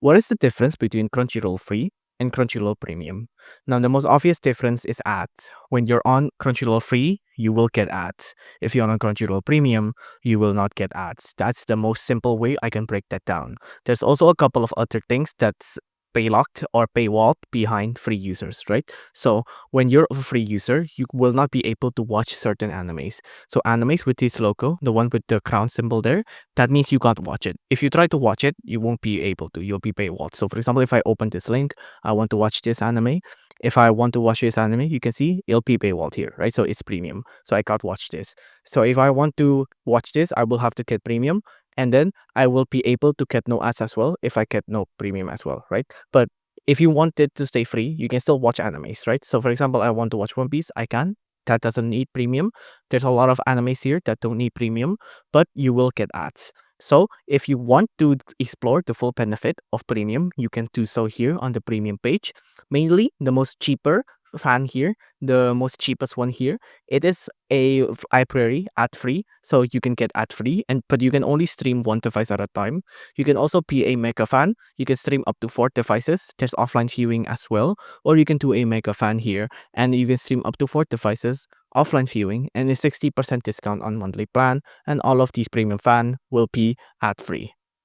what is the difference between Crunchyroll Free and Crunchyroll Premium? Now, the most obvious difference is ads. When you're on Crunchyroll Free, you will get ads. If you're on Crunchyroll Premium, you will not get ads. That's the most simple way I can break that down. There's also a couple of other things that's paylocked or paywalled behind free users, right? So when you're a free user, you will not be able to watch certain animes. So animes with this logo, the one with the crown symbol there, that means you can't watch it. If you try to watch it, you won't be able to. You'll be paywalled. So for example, if I open this link, I want to watch this anime. If I want to watch this anime, you can see it'll be paywalled here, right? So it's premium. So I can't watch this. So if I want to watch this, I will have to get premium. And then I will be able to get no ads as well if I get no premium as well, right? But if you want it to stay free, you can still watch animes, right? So for example, I want to watch One Piece, I can. That doesn't need premium. There's a lot of animes here that don't need premium, but you will get ads. So if you want to explore the full benefit of premium, you can do so here on the premium page. Mainly the most cheaper fan here, the most cheapest one here, it is a library ad free, so you can get ad free, and but you can only stream one device at a time. You can also be a mega fan. You can stream up to 4 devices. There's offline viewing as well, or you can do a mega fan here, and you can stream up to 4 devices, offline viewing, and a 60% discount on monthly plan. And all of these premium fan will be ad free.